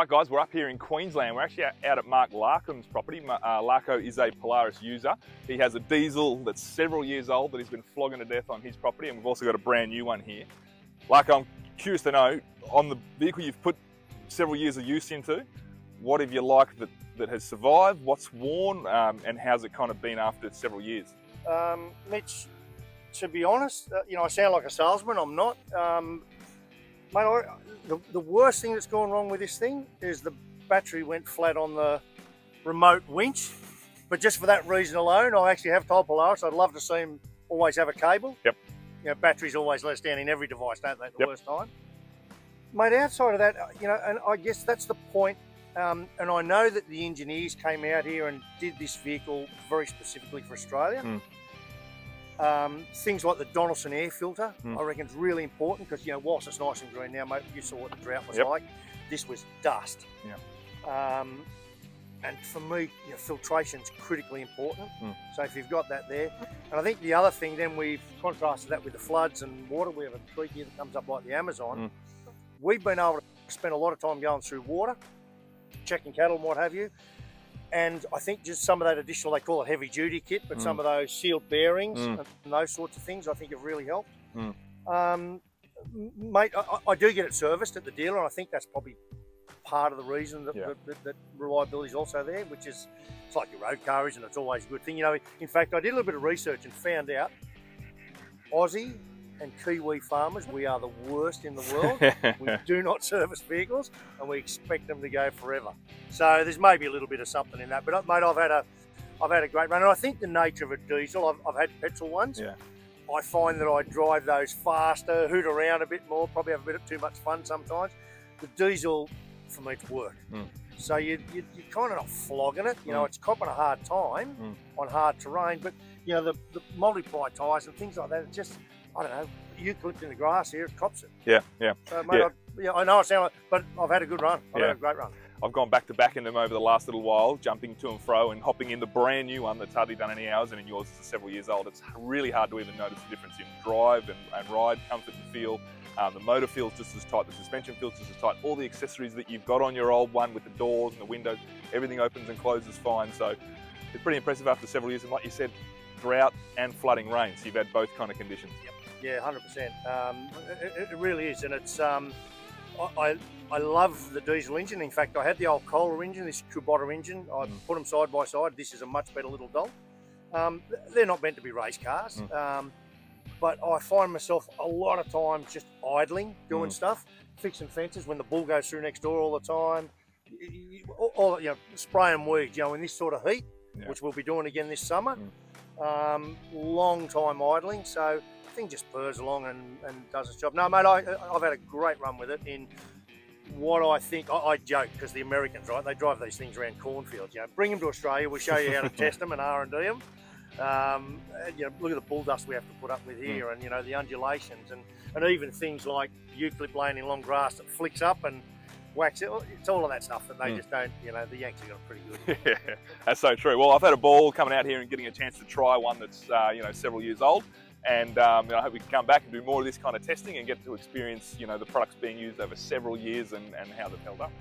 Right guys, we're up here in Queensland. We're actually out at Mark Larkham's property. Larko is a Polaris user. He has a diesel that's several years old that he's been flogging to death on his property, and we've also got a brand new one here. Larko, I'm curious to know, on the vehicle you've put several years of use into, what have you liked that has survived, what's worn, and how's it kind of been after several years? Mitch, to be honest, I sound like a salesman, I'm not. Mate, the worst thing that's gone wrong with this thing is the battery went flat on the remote winch. But just for that reason alone, I actually have told Polaris I'd love to see him always have a cable. Yep. Batteries always let us down in every device, don't they, at the Yep. worst time. Mate, outside of that, and I guess that's the point. And I know that the engineers came out here and did this vehicle very specifically for Australia. Things like the Donaldson air filter, I reckon is really important because, whilst it's nice and green now, mate, you saw what the drought was like. This was dust. And for me, filtration's critically important. So if you've got that there, and I think the other thing, then we've contrasted that with the floods and water. We have a creek here that comes up like the Amazon. We've been able to spend a lot of time going through water, checking cattle and what have you. And I think just some of that additional, they call it heavy duty kit, but some of those sealed bearings and those sorts of things I think have really helped. Mate, I do get it serviced at the dealer, and I think that's probably part of the reason that reliability is also there, which is, it's like your road car is, and it's always a good thing. In fact, I did a little bit of research and found out Aussie and Kiwi farmers, we are the worst in the world. We do not service vehicles, and we expect them to go forever. So there's maybe a little bit of something in that. But mate, I've had a great run, and I think the nature of a diesel, I've had petrol ones. I find that I drive those faster, hoot around a bit more, probably have a bit of too much fun sometimes. The diesel, for me, it's work. So you're kind of not flogging it. It's copping a hard time on hard terrain, but the multi-ply tyres and things like that, it's just, I don't know, eucalypt in the grass here, it cops it. So, mate, I know I sound like, but I've had a good run. I've had a great run. I've gone back to back in them over the last little while, jumping to and fro and hopping in the brand new one that's hardly done any hours, and in yours is several years old. It's really hard to even notice the difference in drive and ride, comfort and feel. The motor feels just as tight, the suspension feels just as tight. All the accessories that you've got on your old one with the doors and the windows, everything opens and closes fine. So it's pretty impressive after several years. And like you said, drought and flooding rain. So you've had both kind of conditions. Yeah, 100%. It really is, and it's I love the diesel engine. In fact, I had the old Kohler engine, this Kubota engine. I put them side by side. This is a much better little dog. They're not meant to be race cars, but I find myself a lot of times just idling, doing stuff, fixing fences when the bull goes through next door all the time. Spraying weeds. In this sort of heat, which we'll be doing again this summer. Long time idling, so the thing just purrs along and does its job. No, mate, I've had a great run with it in what I think, I joke because the Americans, right, they drive these things around cornfields. Bring them to Australia, we'll show you how to test them and R&D them. Look at the bull dust we have to put up with here, and the undulations and even things like eucalypt laying in long grass that flicks up and wax it. It's all of that stuff that they just don't, the Yanks have got pretty good. Yeah, that's so true. Well, I've had a ball coming out here and getting a chance to try one that's, several years old. And I hope we can come back and do more of this kind of testing and get to experience, the products being used over several years and how they've held up.